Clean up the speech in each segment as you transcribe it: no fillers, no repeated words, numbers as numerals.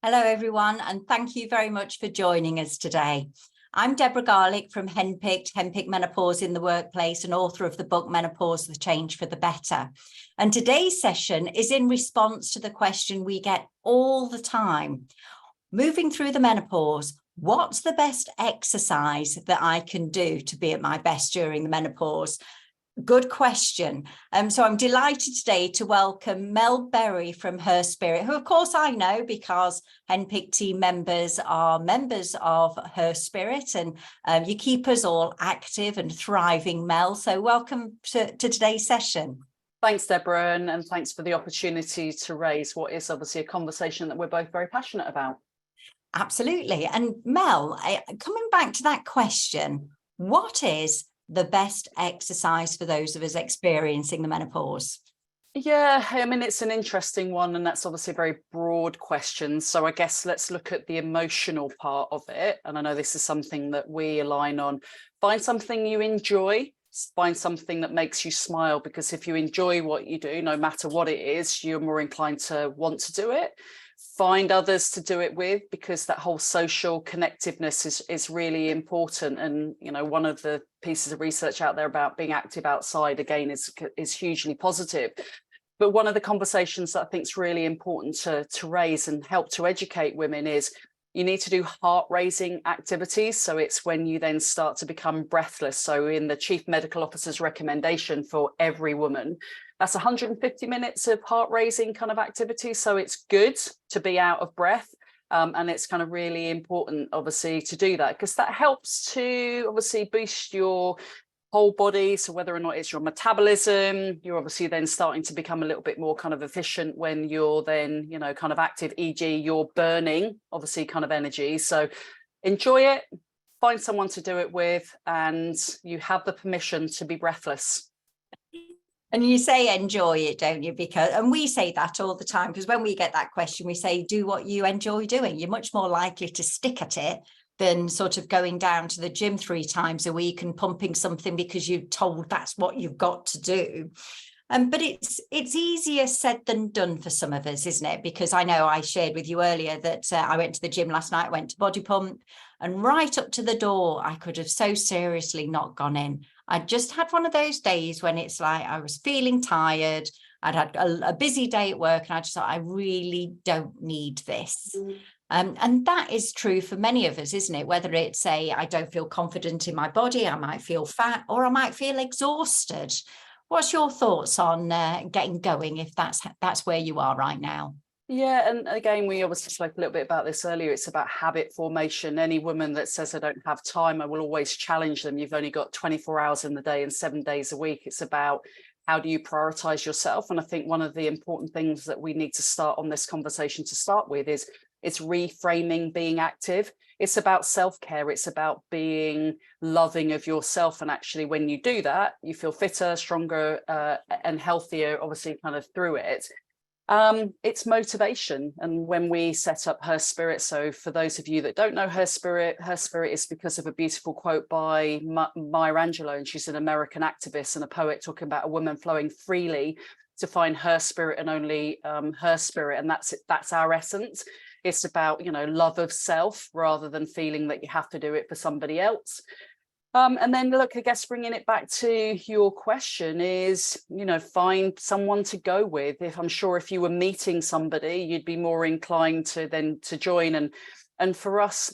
Hello, everyone, and thank you very much for joining us today. I'm Deborah Garlick from Henpicked Menopause in the Workplace and author of the book Menopause, The Change for the Better. And today's session is in response to the question we get all the time. Moving through the menopause, what's the best exercise that I can do to be at my best during the menopause? Good question. So I'm delighted today to welcome Mel Berry from Her Spirit, who of course I know because Henpicked team members are members of Her Spirit, and you keep us all active and thriving, Mel. So welcome to today's session. Thanks, Deborah, and thanks for the opportunity to raise what is obviously a conversation that we're both very passionate about. Absolutely. And Mel, coming back to that question, what is the best exercise for those of us experiencing the menopause? Yeah, I mean, it's an interesting one, and that's obviously a very broad question. So I guess let's look at the emotional part of it. And I know this is something that we align on. Find something you enjoy, find something that makes you smile, because if you enjoy what you do, no matter what it is, you're more inclined to want to do it. Find others to do it with, because that whole social connectiveness is really important. And you know, one of the pieces of research out there about being active outside again is hugely positive. But one of the conversations that I think is really important to raise and help to educate women is you need to do heart-raising activities. So it's when you then start to become breathless. So in the chief medical officer's recommendation for every woman, that's 150 minutes of heart-raising kind of activity. So it's good to be out of breath. And it's kind of really important, obviously, to do that, because that helps to obviously boost your whole body. So whether or not it's your metabolism, you're obviously then starting to become a little bit more kind of efficient when you're then, you know, kind of active, e.g. you're burning, obviously, kind of energy. So enjoy it, find someone to do it with, and you have the permission to be breathless. And you say enjoy it, don't you? And we say that all the time, because when we get that question, we say, do what you enjoy doing. You're much more likely to stick at it than sort of going down to the gym 3 times a week and pumping something because you're told that's what you've got to do. But it's easier said than done for some of us, isn't it? Because I know I shared with you earlier that I went to the gym last night, went to body pump, and right up to the door, I could have so seriously not gone in. I just had one of those days when it's like I was feeling tired. I'd had a busy day at work, and I just thought, I really don't need this. And that is true for many of us, isn't it? Whether it's I don't feel confident in my body, I might feel fat, or I might feel exhausted. What's your thoughts on getting going if that's where you are right now? Yeah, and again, we obviously spoke a little bit about this earlier. It's about habit formation. Any woman that says I don't have time, I will always challenge them. You've only got 24 hours in the day and 7 days a week. It's about how do you prioritize yourself? And I think one of the important things that we need to start on this conversation to start with is it's reframing being active. It's about self-care. It's about being loving of yourself. And actually, when you do that, you feel fitter, stronger, and healthier, obviously, kind of through it. It's motivation. And when we set up Her Spirit, so for those of you that don't know Her Spirit is because of a beautiful quote by Maya Angelou, and she's an American activist and a poet talking about a woman flowing freely to find her spirit and only her spirit. And that's our essence. It's about, you know, love of self rather than feeling that you have to do it for somebody else. And then look, I guess bringing it back to your question is, you know, find someone to go with. I'm sure if you were meeting somebody, you'd be more inclined to join. And for us,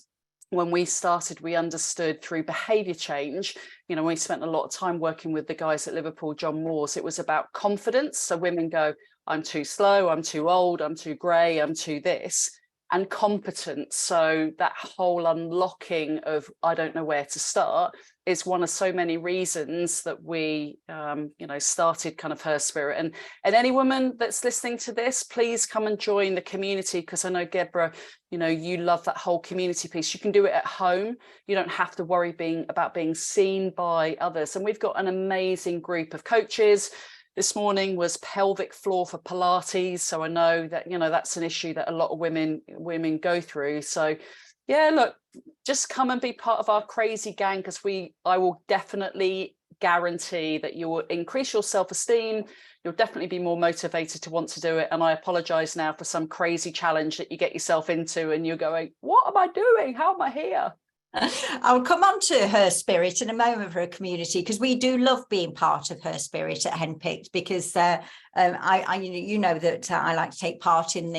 when we started, we understood through behavior change, you know, we spent a lot of time working with the guys at Liverpool, John Moores. It was about confidence. So women go, I'm too slow, I'm too old, I'm too grey, I'm too this. And competence. So that whole unlocking of I don't know where to start is one of so many reasons that we you know, started kind of Her Spirit. And any woman that's listening to this, please come and join the community, because I know, Deborah, you know, you love that whole community piece. You can do it at home. You don't have to worry about being seen by others. And we've got an amazing group of coaches. This morning was pelvic floor for Pilates. So I know that, you know, that's an issue that a lot of women go through. So yeah, look, just come and be part of our crazy gang, because I will definitely guarantee that you will increase your self-esteem. You'll definitely be more motivated to want to do it. And I apologize now for some crazy challenge that you get yourself into and you're going, what am I doing? How am I here? I'll come on to Her Spirit in a moment for a community, because we do love being part of Her Spirit at Henpicked, because you know that I like to take part in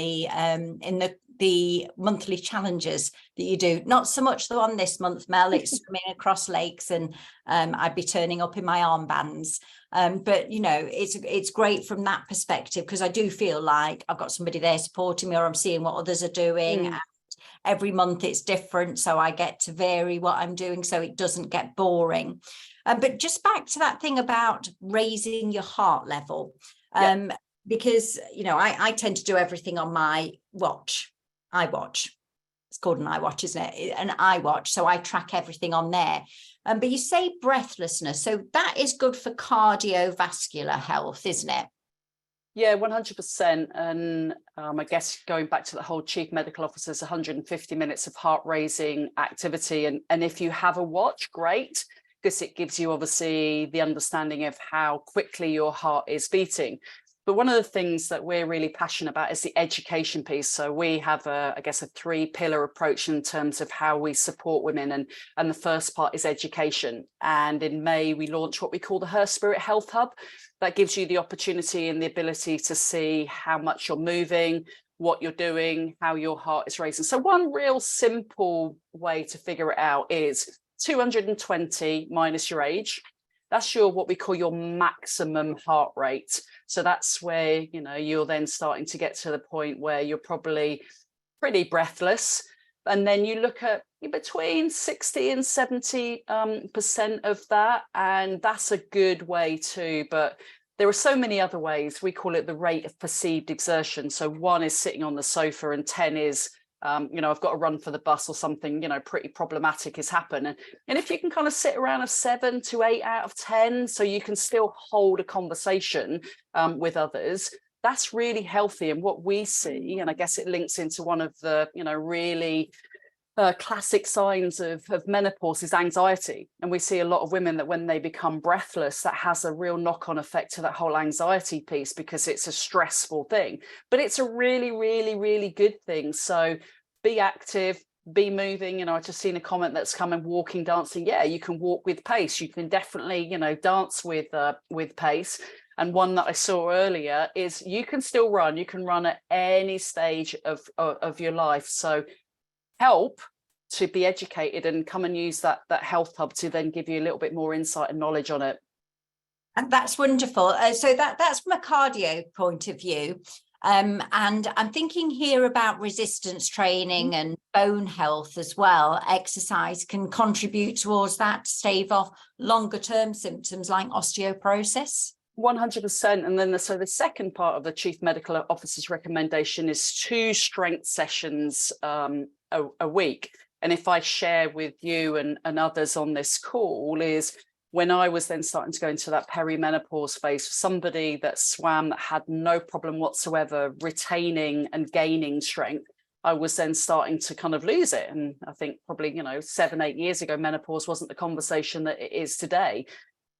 the monthly challenges that you do. Not so much the one this month, Mel, it's swimming across lakes, and I'd be turning up in my armbands. But you know, it's great from that perspective, because I do feel like I've got somebody there supporting me, or I'm seeing what others are doing. Every month it's different, so I get to vary what I'm doing, so it doesn't get boring. But just back to that thing about raising your heart level, because you know, I tend to do everything on my watch. iWatch. It's called an iWatch, isn't it? An iWatch. So I track everything on there. But you say breathlessness, so that is good for cardiovascular health, isn't it? Yeah, 100%. And I guess going back to the whole chief medical officer's 150 minutes of heart raising activity. And if you have a watch, great, because it gives you obviously the understanding of how quickly your heart is beating. But one of the things that we're really passionate about is the education piece. So we have I guess a 3-pillar approach in terms of how we support women. And the first part is education. And in May, we launched what we call the Her Spirit Health Hub. That gives you the opportunity and the ability to see how much you're moving, what you're doing, how your heart is racing. So one real simple way to figure it out is 220 minus your age. That's your what we call your maximum heart rate. So that's where, you know, you're then starting to get to the point where you're probably pretty breathless. And then you look at between 60 and 70% of that. And that's a good way too. But there are so many other ways. We call it the rate of perceived exertion. So 1 is sitting on the sofa, and 10 is, you know, I've got to run for the bus, or something, you know, pretty problematic has happened. And if you can kind of sit around a 7 to 8 out of 10, so you can still hold a conversation with others, that's really healthy. And what we see, and I guess it links into one of the, you know, really classic signs of menopause, is anxiety. And we see a lot of women that when they become breathless, that has a real knock-on effect to that whole anxiety piece, because it's a stressful thing. But it's a really, really, really good thing. So be active, be moving. You know, I just seen a comment that's come in, walking, dancing. Yeah, you can walk with pace. You can definitely, you know, dance with pace. And one that I saw earlier is you can still run. You can run at any stage of your life. So help to be educated and come and use that health hub to then give you a little bit more insight and knowledge on it. And that's wonderful. So that's from a cardio point of view. And I'm thinking here about resistance training and bone health as well. Exercise can contribute towards that to stave off longer term symptoms like osteoporosis. 100%. And then so the second part of the chief medical officer's recommendation is 2 strength sessions a week. And if I share with you and others on this call, is when I was then starting to go into that perimenopause phase, somebody that swam, that had no problem whatsoever retaining and gaining strength, I was then starting to kind of lose it. And I think probably, you know, 7-8 years ago, menopause wasn't the conversation that it is today.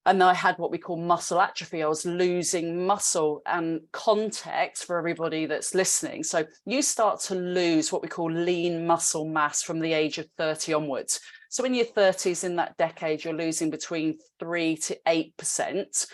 And I had what we call muscle atrophy. I was losing muscle. And context for everybody that's listening. So you start to lose what we call lean muscle mass from the age of 30 onwards. So in your 30s, in that decade, you're losing between 3 to 8%.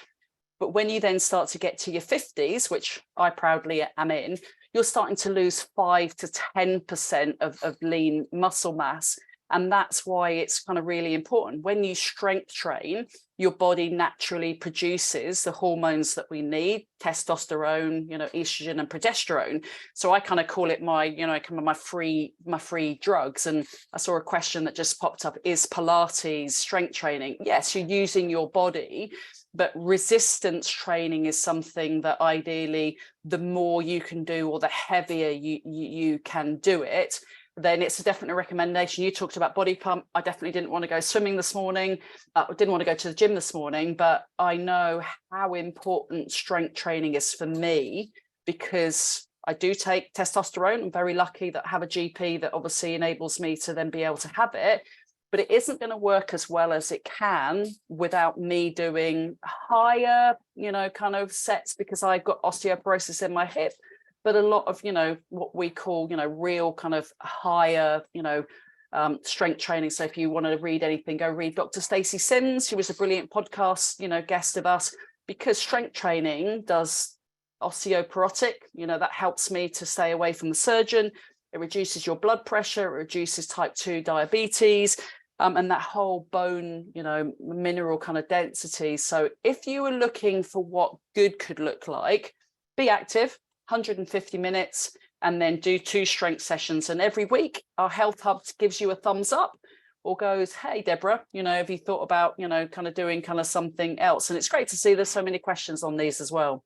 But when you then start to get to your 50s, which I proudly am in, you're starting to lose 5 to 10% of lean muscle mass. And that's why it's kind of really important. When you strength train, your body naturally produces the hormones that we need, testosterone, you know, estrogen and progesterone. So I kind of call it my, you know, kind of my free drugs. And I saw a question that just popped up: is Pilates strength training? Yes, you're using your body, but resistance training is something that ideally the more you can do, or the heavier you can do it, then it's definitely a recommendation. You talked about body pump. I definitely didn't want to go swimming this morning. Didn't want to go to the gym this morning, but I know how important strength training is for me, because I do take testosterone. I'm very lucky that I have a GP that obviously enables me to then be able to have it. but it isn't going to work as well as it can without me doing higher, kind of sets, because I've got osteoporosis in my hip, but a lot of, what we call, real kind of higher, strength training. So if you want to read anything, go read Dr. Stacey Sims, who was a brilliant podcast, guest of us, because strength training does osteoporotic, that helps me to stay away from the surgeon. It reduces your blood pressure, it reduces type 2 diabetes, and that whole bone, mineral kind of density. So if you were looking for what good could look like, be active, 150 minutes, and then do 2 strength sessions. And every week, our Health Hub gives you a thumbs up or goes, hey, Deborah, have you thought about, kind of doing kind of something else? And it's great to see there's so many questions on these as well.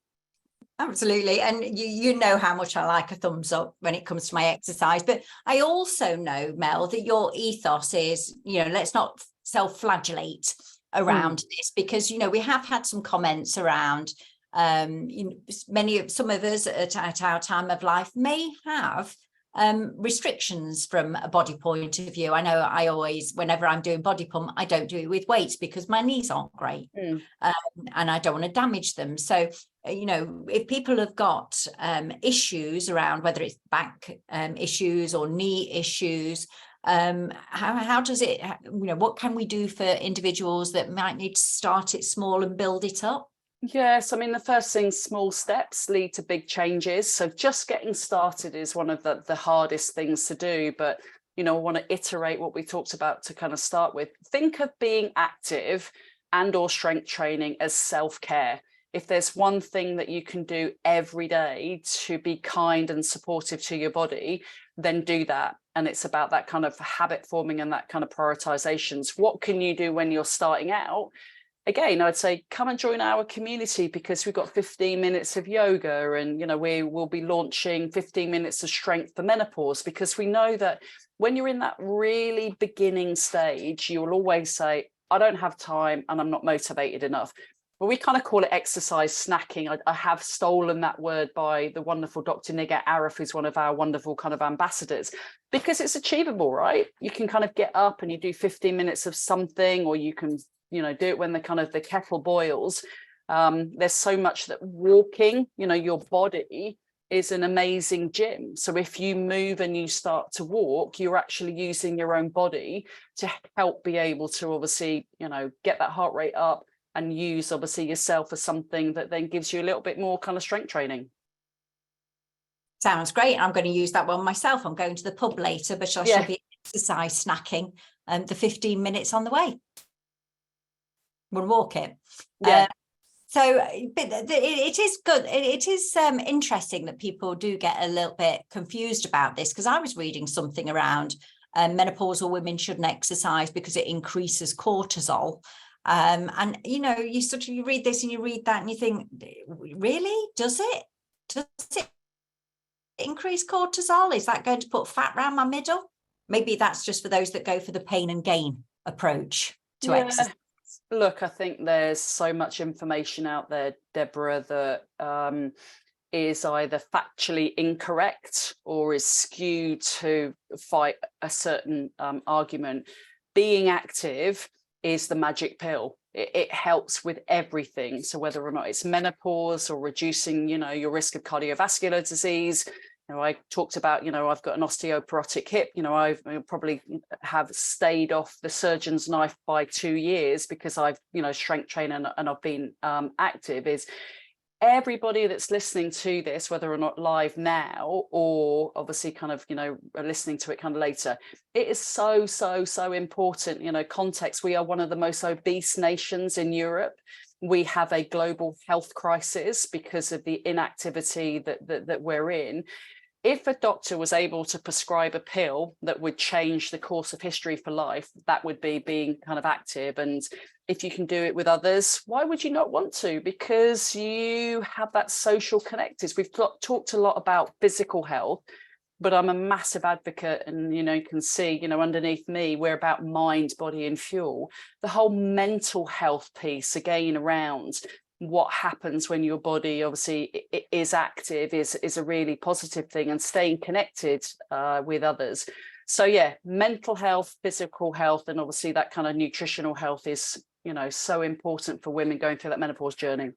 Absolutely. And you know how much I like a thumbs up when it comes to my exercise. But I also know, Mel, that your ethos is, let's not self-flagellate around this, because, we have had some comments around some of us at our time of life may have restrictions from a body point of view. I know I always, whenever I'm doing body pump, I don't do it with weights because my knees aren't great, and I don't want to damage them. So, if people have got issues around, whether it's back issues or knee issues, how does it, what can we do for individuals that might need to start it small and build it up? Yes, I mean, the first thing, small steps lead to big changes. So just getting started is one of the hardest things to do. But, I want to iterate what we talked about to kind of start with. Think of being active and or strength training as self-care. If there's one thing that you can do every day to be kind and supportive to your body, then do that. And it's about that kind of habit forming and that kind of prioritizations. What can you do when you're starting out? Again, I'd say come and join our community, because we've got 15 minutes of yoga, and we will be launching 15 minutes of strength for menopause, because we know that when you're in that really beginning stage, you will always say, I don't have time and I'm not motivated enough. But we kind of call it exercise snacking. I have stolen that word by the wonderful Dr. Nigar Arif, who's one of our wonderful kind of ambassadors, because it's achievable, right? You can kind of get up and you do 15 minutes of something, or you can do it when the kettle boils. There's so much that walking, your body is an amazing gym. So if you move and you start to walk, you're actually using your own body to help be able to obviously, get that heart rate up, and use obviously yourself as something that then gives you a little bit more kind of strength training. Sounds great. I'm going to use that one myself. I'm going to the pub later, but I shall be exercise snacking the 15 minutes on the way. We'll walk it. So but it is good. It is interesting that people do get a little bit confused about this, because I was reading something around menopausal women shouldn't exercise because it increases cortisol. And, you read this and you read that and you think, really? Does it? Does it increase cortisol? Is that going to put fat around my middle? Maybe that's just for those that go for the pain and gain approach to exercise. Look, I think there's so much information out there, Deborah, that is either factually incorrect or is skewed to fight a certain argument. Being active is the magic pill. It helps with everything. So whether or not it's menopause or reducing, your risk of cardiovascular disease. I talked about, I've got an osteoporotic hip. I probably have stayed off the surgeon's knife by 2 years because I've, strength trained and I've been active. Is everybody that's listening to this, whether or not live now or obviously kind of, listening to it kind of later, it is so, so, so important. Context, we are one of the most obese nations in Europe. We have a global health crisis because of the inactivity that we're in. If a doctor was able to prescribe a pill that would change the course of history for life, that would be being kind of active. And if you can do it with others, why would you not want to? Because you have that social connectors. We've talked a lot about physical health, but I'm a massive advocate, and you can see, underneath me, we're about mind, body, and fuel. The whole mental health piece, again, around what happens when your body obviously is active is a really positive thing, and staying connected with others. So yeah, mental health, physical health, and obviously that kind of nutritional health is, you know, so important for women going through that menopause journey.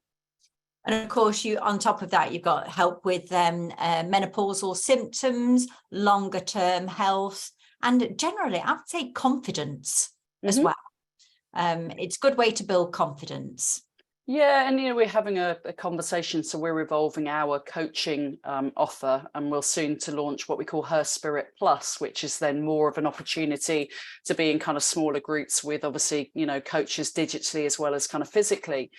And of course, you, on top of that, you've got help with menopausal symptoms, longer term health, and generally, I would say confidence as well. It's a good way to build confidence. Yeah, and you know, we're having a conversation, so we're evolving our coaching offer, and we'll soon to launch what we call Her Spirit Plus, which is then more of an opportunity to be in kind of smaller groups with, obviously, you know, coaches digitally as well as kind of physically.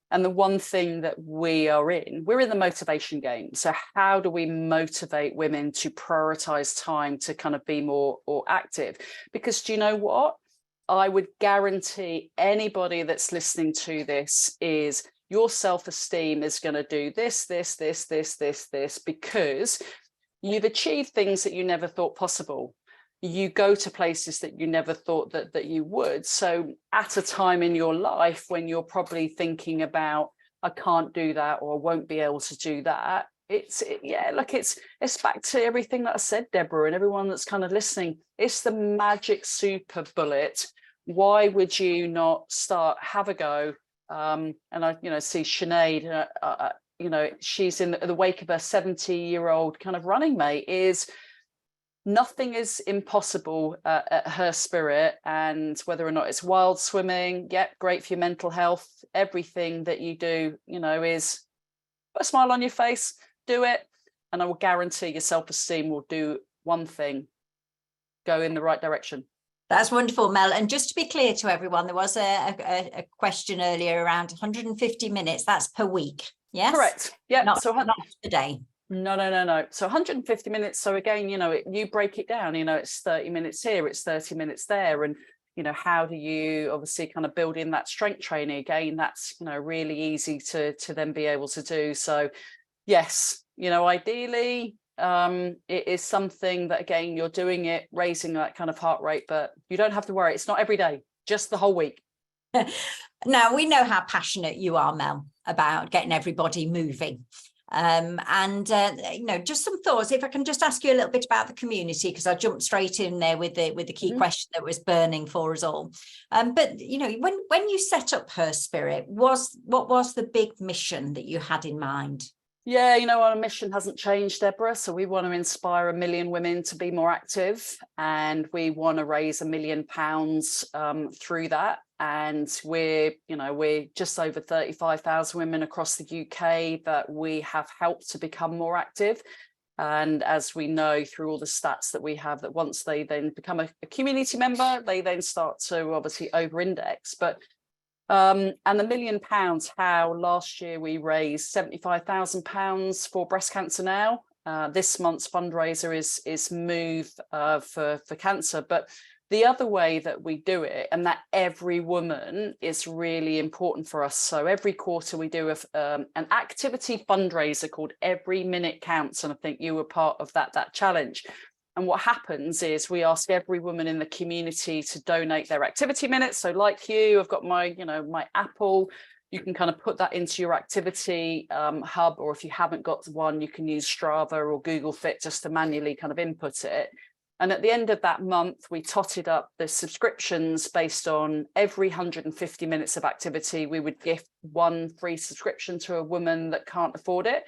And the one thing that we're in the motivation game. So how do we motivate women to prioritize time to kind of be more or active? Because do you know what? I would guarantee anybody that's listening to this is your self-esteem is going to do this, because you've achieved things that you never thought possible. You go to places that you never thought that you would. So at a time in your life when you're probably thinking about, I can't do that, or I won't be able to do that. It's back to everything that I said, Deborah, and everyone that's kind of listening. It's the magic super bullet. Why would you not have a go? And I, you know, see Sinead, you know, she's in the wake of her 70-year-old kind of running mate. Is nothing is impossible at Her Spirit, and whether or not it's wild swimming, great for your mental health. Everything that you do, you know, is put a smile on your face, do it, and I will guarantee your self-esteem will do one thing: go in the right direction. That's wonderful, Mel. And just to be clear to everyone, there was a question earlier around 150 minutes. That's per week. Yes, correct. Yeah, not a day. No. So 150 minutes. So again, you know, you break it down, you know, it's 30 minutes here, it's 30 minutes there. And, you know, how do you obviously kind of build in that strength training? Again, that's, you know, really easy to then be able to do. So yes, you know, ideally, it is something that, again, you're doing it, raising that kind of heart rate, but you don't have to worry. It's not every day, just the whole week. Now, we know how passionate you are, Mel, about getting everybody moving. You know, just some thoughts. If I can just ask you a little bit about the community, because I jumped straight in there with the key question that was burning for us all. But you know, when you set up Her Spirit, what was the big mission that you had in mind? Yeah, you know, our mission hasn't changed, Deborah. So we want to inspire 1 million women to be more active, and we want to raise £1 million through that. And we're just over 35,000 women across the UK that we have helped to become more active. And as we know through all the stats that we have, that once they then become a community member, they then start to obviously over-index. But and £1 million, how last year we raised £75,000 for breast cancer now. This month's fundraiser is Move for cancer. But the other way that we do it, and that every woman, is really important for us. So every quarter we do an activity fundraiser called Every Minute Counts. And I think you were part of that challenge. And what happens is we ask every woman in the community to donate their activity minutes. So like you, I've got my Apple. You can kind of put that into your activity hub, or if you haven't got one, you can use Strava or Google Fit just to manually kind of input it. And at the end of that month, we totted up the subscriptions based on every 150 minutes of activity. We would gift one free subscription to a woman that can't afford it.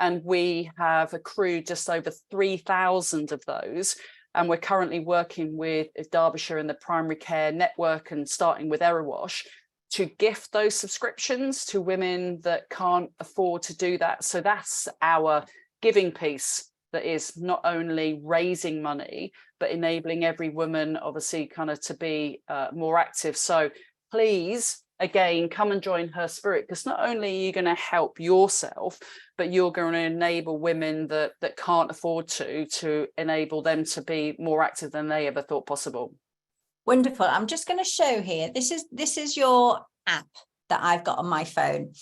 And we have accrued just over 3,000 of those. And we're currently working with Derbyshire and the Primary Care Network, and starting with Erewash, to gift those subscriptions to women that can't afford to do that. So that's our giving piece, that is not only raising money, but enabling every woman, obviously, kind of to be more active. So please, again, come and join Her Spirit, because not only are you going to help yourself, but you're going to enable women that can't afford to enable them to be more active than they ever thought possible. Wonderful. I'm just going to show here. This is your app that I've got on my phone.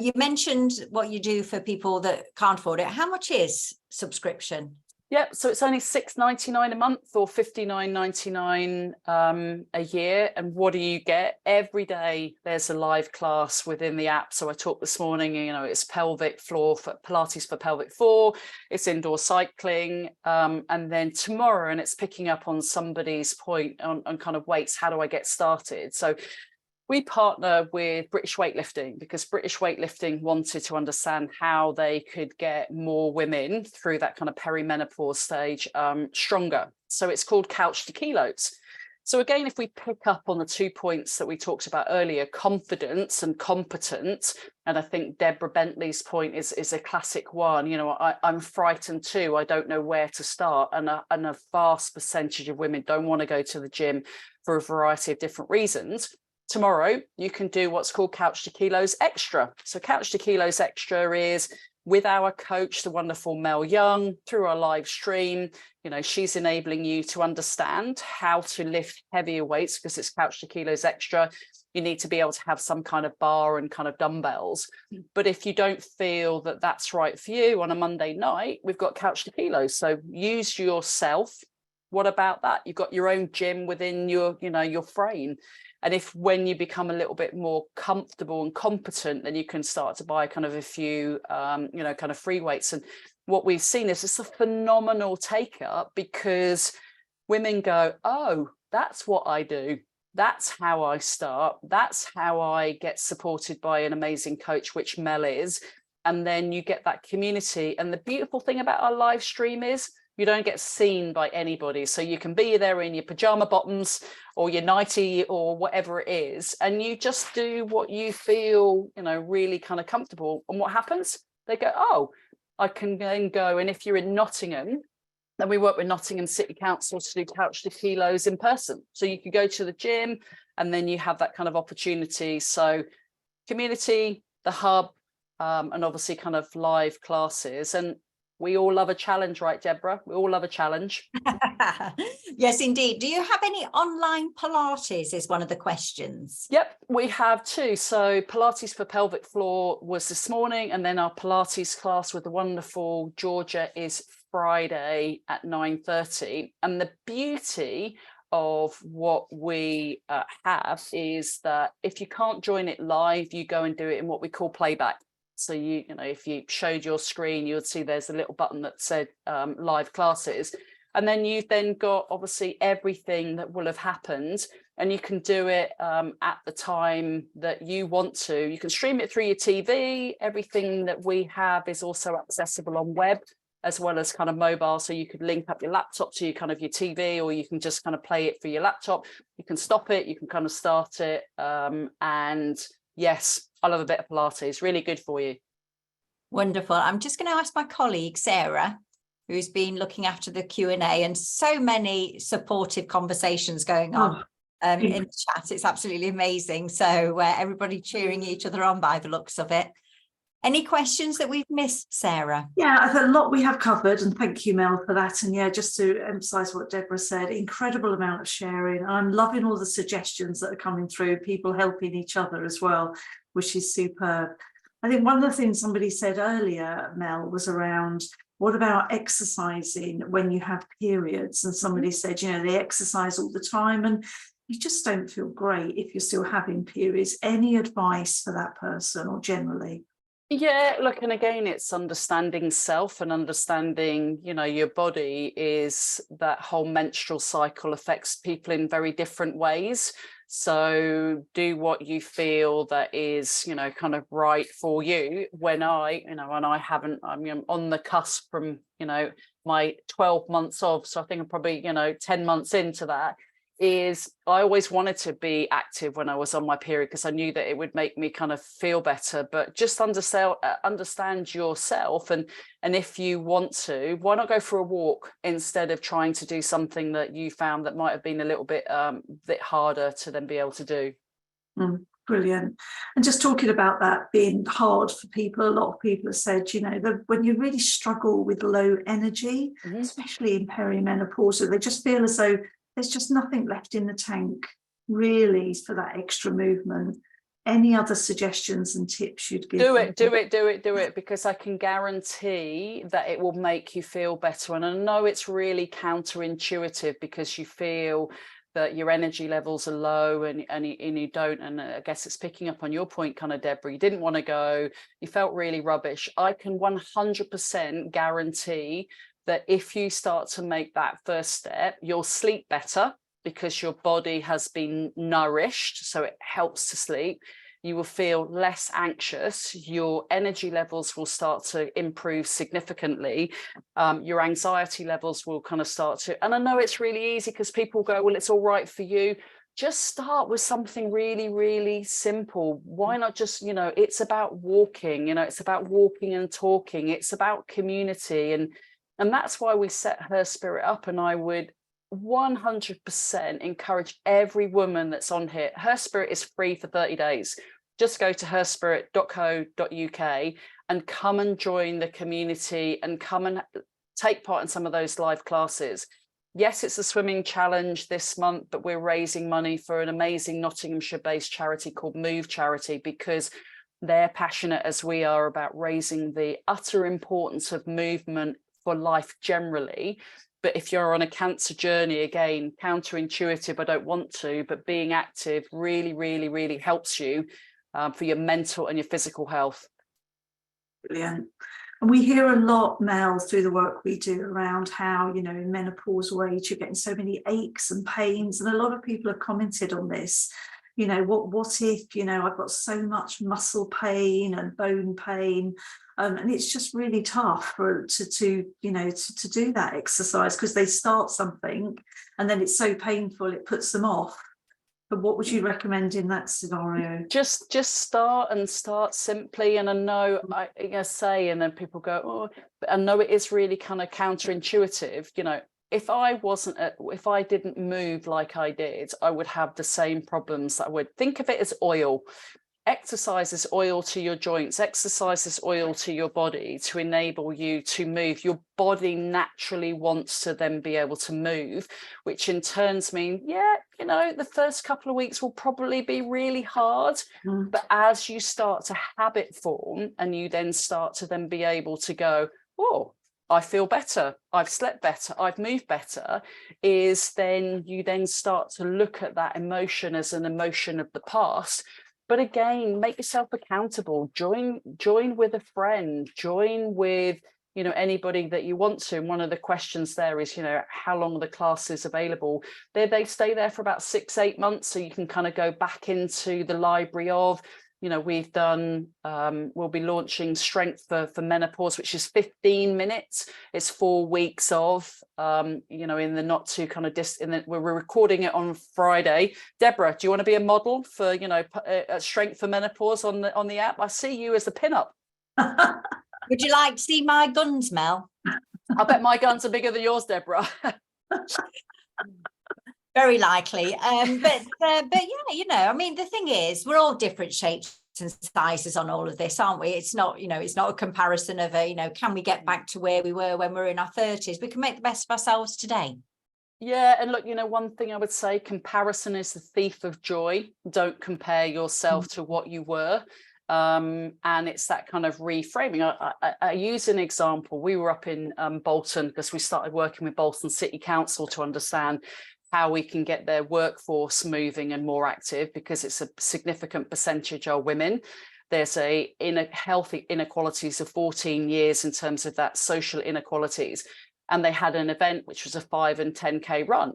You mentioned what you do for people that can't afford it. How much is subscription? Yep, so it's only $6.99 a month or $59.99 a year. And what do you get? Every day there's a live class within the app. So I talked this morning, it's pelvic floor for Pilates for pelvic floor, it's indoor cycling. And then tomorrow, and it's picking up on somebody's point on kind of weights, how do I get started? So we partner with British Weightlifting because British Weightlifting wanted to understand how they could get more women through that kind of perimenopause stage stronger. So it's called Couch to Kilos. So again, if we pick up on the 2 points that we talked about earlier, confidence and competent, and I think Deborah Bentley's point is a classic one. I'm frightened too. I don't know where to start. And a vast percentage of women don't want to go to the gym for a variety of different reasons. Tomorrow, you can do what's called Couch to Kilos Extra. So Couch to Kilos Extra is with our coach, the wonderful Mel Young, through our live stream. She's enabling you to understand how to lift heavier weights because it's Couch to Kilos Extra. You need to be able to have some kind of bar and kind of dumbbells. But if you don't feel that that's right for you on a Monday night, we've got Couch to Kilos. So use yourself. What about that? You've got your own gym within your frame. And if when you become a little bit more comfortable and competent, then you can start to buy kind of a few, kind of free weights. And what we've seen is it's a phenomenal take up because women go, oh, that's what I do. That's how I start. That's how I get supported by an amazing coach, which Mel is. And then you get that community. And the beautiful thing about our live stream is you don't get seen by anybody. So you can be there in your pajama bottoms or your nightie or whatever it is. And you just do what you feel, really kind of comfortable. And what happens? They go, oh, I can then go. And if you're in Nottingham, then we work with Nottingham City Council to do Couch to Kilos in person. So you can go to the gym and then you have that kind of opportunity. So community, the hub, and obviously kind of live classes. And we all love a challenge, right, Deborah? We all love a challenge. Yes, indeed. Do you have any online Pilates is one of the questions. Yep, we have two. So Pilates for pelvic floor was this morning, and then our Pilates class with the wonderful Georgia is Friday at 9:30. And the beauty of what we have is that if you can't join it live, you go and do it in what we call playback. So if you showed your screen, you would see there's a little button that said live classes. And then you've then got obviously everything that will have happened, and you can do it at the time that you want to. You can stream it through your TV. Everything that we have is also accessible on web as well as kind of mobile. So you could link up your laptop to your kind of your TV, or you can just kind of play it for your laptop. You can stop it, you can kind of start it. And yes, I love a bit of Pilates, really good for you. Wonderful. I'm just going to ask my colleague, Sarah, who's been looking after the Q&A, and so many supportive conversations going on in the chat. It's absolutely amazing. So everybody cheering each other on by the looks of it. Any questions that we've missed, Sarah? Yeah, I think a lot we have covered, and thank you, Mel, for that. And yeah, just to emphasize what Deborah said, incredible amount of sharing. I'm loving all the suggestions that are coming through, people helping each other as well, which is superb. I think one of the things somebody said earlier, Mel, was around what about exercising when you have periods? And somebody said, they exercise all the time and you just don't feel great if you're still having periods. Any advice for that person or generally? Yeah, look, and again, it's understanding self and understanding, your body is that whole menstrual cycle affects people in very different ways. So do what you feel that is, kind of right for you. When I'm on the cusp from, my 12 months of, so I think I'm probably, 10 months into that, is I always wanted to be active when I was on my period because I knew that it would make me kind of feel better. But just understand yourself, and if you want to, why not go for a walk instead of trying to do something that you found that might have been a little bit harder to then be able to do. Brilliant. And just talking about that being hard for people, a lot of people have said, that when you really struggle with low energy, especially in perimenopause, they just feel as though there's just nothing left in the tank really for that extra movement. Any other suggestions and tips you'd give? Do it, because I can guarantee that it will make you feel better. And I know it's really counterintuitive, because you feel that your energy levels are low and you don't. And I guess it's picking up on your point, kind of, Deborah. You didn't want to go, you felt really rubbish. I can 100% guarantee that if you start to make that first step, you'll sleep better, because your body has been nourished, so it helps to sleep. You will feel less anxious. Your energy levels will start to improve significantly. Your anxiety levels will kind of start to, and I know it's really easy because people go, well, it's all right for you. Just start with something really, really simple. Why not just, it's about walking, it's about walking and talking. It's about community. And that's why we set Her Spirit up. And I would 100% encourage every woman that's on here. Her Spirit is free for 30 days. Just go to herspirit.co.uk and come and join the community and come and take part in some of those live classes. Yes, it's a swimming challenge this month, but we're raising money for an amazing Nottinghamshire-based charity called Move Charity, because they're passionate as we are about raising the utter importance of movement for life generally. But if you're on a cancer journey, again, counterintuitive, I don't want to, but being active really, really, really helps you for your mental and your physical health. Brilliant. And we hear a lot, Mel, through the work we do around how, in menopausal age, you're getting so many aches and pains. And a lot of people have commented on this. What if, I've got so much muscle pain and bone pain. And it's just really tough to do that exercise, because they start something and then it's so painful, it puts them off. But what would you recommend in that scenario? Just start simply. And I know I say, and then people go, oh, but I know it is really kind of counterintuitive. If I didn't move like I did, I would have the same problems that I would. Think of it as oil. Exercise is oil to your joints. Exercise is oil to your body to enable you to move. Your body naturally wants to then be able to move, which in turns mean, the first couple of weeks will probably be really hard. But as you start to habit form and you then start to then be able to go, oh, I feel better, I've slept better, I've moved better, is then you then start to look at that emotion as an emotion of the past. But again, make yourself accountable. Join with a friend. Join with anybody that you want to. And one of the questions there is, how long are the classes available? They stay there for about 6-8 months, so you can kind of go back into the library of. We've done. We'll be launching Strength for Menopause, which is 15 minutes. It's 4 weeks of. In the not too kind of we're recording it on Friday. Deborah, do you want to be a model for Strength for Menopause on the app? I see you as the pinup. Would you like to see my guns, Mel? I bet my guns are bigger than yours, Deborah. Very likely. But yeah, the thing is, we're all different shapes and sizes on all of this, aren't we? It's not, it's not a comparison of can we get back to where we were when we were in our 30s? We can make the best of ourselves today. Yeah, and look, one thing I would say, comparison is the thief of joy. Don't compare yourself to what you were. And it's that kind of reframing. I use an example. We were up in Bolton, because we started working with Bolton City Council to understand how we can get their workforce moving and more active, because it's a significant percentage are women. There's healthy inequalities of 14 years in terms of that social inequalities. And they had an event which was a 5 and 10K run.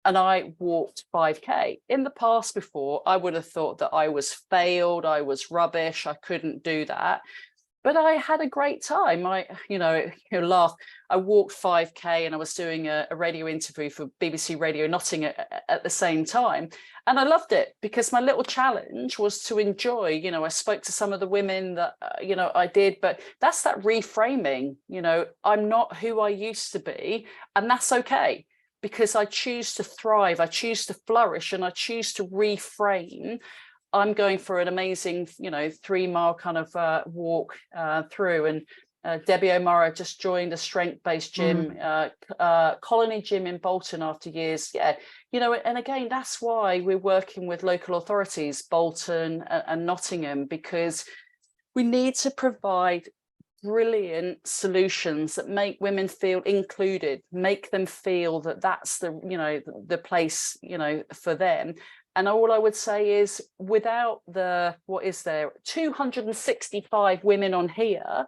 And I walked 5K. In the past before, I would have thought that I was failed, I was rubbish, I couldn't do that. But I had a great time. You'll laugh. I walked 5K and I was doing a radio interview for BBC Radio Nottingham at the same time. And I loved it, because my little challenge was to enjoy. I spoke to some of the women that, I did, but that's that reframing. I'm not who I used to be, and that's okay, because I choose to thrive, I choose to flourish, and I choose to reframe. I'm going for an amazing, 3-mile kind of walk through. And Debbie O'Mara just joined a strength-based gym, Colony Gym in Bolton after years. Yeah, you know, and again, that's why we're working with local authorities, Bolton and Nottingham, because we need to provide brilliant solutions that make women feel included, make them feel that that's the, you know, the place, you know, for them. And all I would say is, without the, what is there, 265 women on here,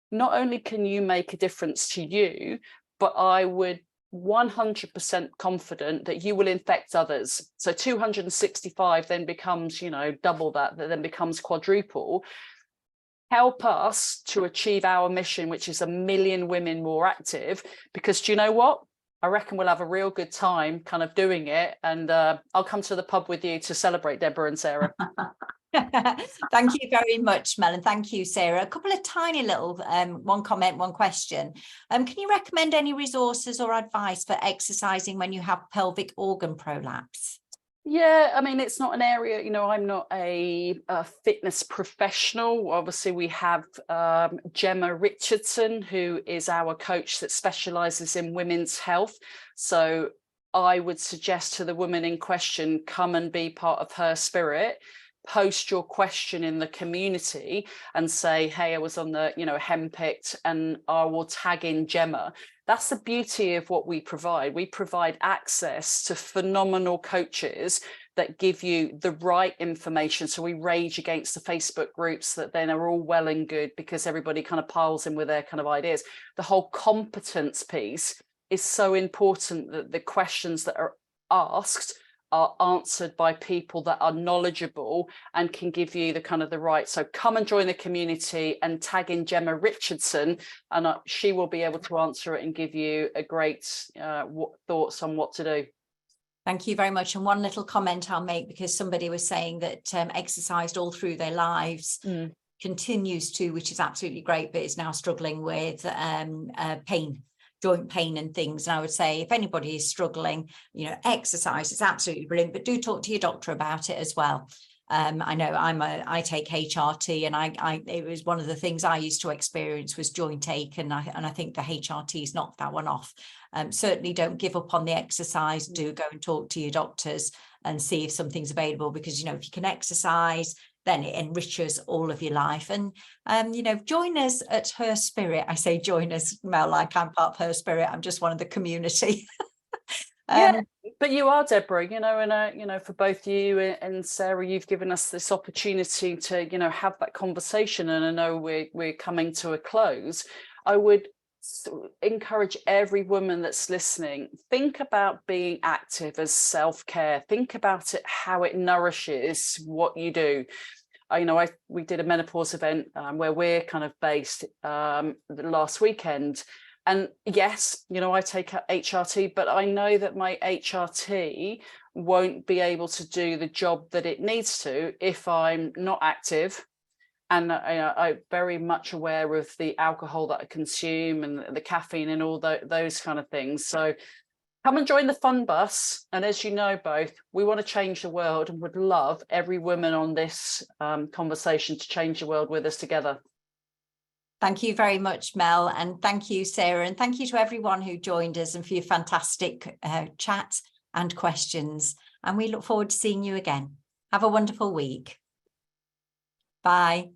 not only can you make a difference to you, but I would 100% confident that you will infect others. So 265 then becomes, you know, double that then becomes quadruple. Help us to achieve our mission, which is 1 million women more active, because do you know what? I reckon we'll have a real good time kind of doing it. And I'll come to the pub with you to celebrate, Deborah and Sarah. Thank you very much, Mel, and thank you, Sarah. A couple of tiny little one comment, one question. Can you recommend any resources or advice for exercising when you have pelvic organ prolapse? Yeah, I mean, it's not an area, you know, I'm not a fitness professional. Obviously, we have Gemma Richardson, who is our coach that specialises in women's health. So I would suggest to the woman in question, come and be part of her spirit. Post your question in the community and say, hey, I was on the, you know, Hempicked, and I will tag in Gemma. That's the beauty of what we provide. We provide access to phenomenal coaches that give you the right information. So we rage against the Facebook groups that then are all well and good because everybody kind of piles in with their kind of ideas. The whole competence piece is so important, that the questions that are asked are answered by people that are knowledgeable and can give you the kind of the right. So come and join the community and tag in Gemma Richardson, and she will be able to answer it and give you a great thoughts on what to do. Thank you very much. And one little comment I'll make, because somebody was saying that exercised all through their lives, continues to, which is absolutely great, but is now struggling with pain, joint pain and things. And I would say, if anybody is struggling, you know, exercise is absolutely brilliant, but do talk to your doctor about it as well. I know I take HRT, and it was one of the things I used to experience was joint ache, and I think the HRT's knocked that one off. Certainly don't give up on the exercise. Do go and talk to your doctors and see if something's available, because, you know, if you can exercise, then it enriches all of your life. And you know, join us at Her Spirit. I say join us, Mel, like I'm part of Her Spirit. I'm just one of the community. Yeah, but you are, Deborah, you know, and you know, for both you and Sarah, you've given us this opportunity to, you know, have that conversation. And I know we're coming to a close. I would encourage every woman that's listening, think about being active as self-care. Think about it, how it nourishes what you do. You know, we did a menopause event where we're kind of based last weekend. And yes, you know, I take HRT, but I know that my HRT won't be able to do the job that it needs to if I'm not active. And I'm very much aware of the alcohol that I consume and the caffeine and all those kind of things. So come and join the fun bus. And as you know, both, we want to change the world and would love every woman on this conversation to change the world with us together. Thank you very much, Mel. And thank you, Sarah. And thank you to everyone who joined us and for your fantastic chat and questions. And we look forward to seeing you again. Have a wonderful week. Bye.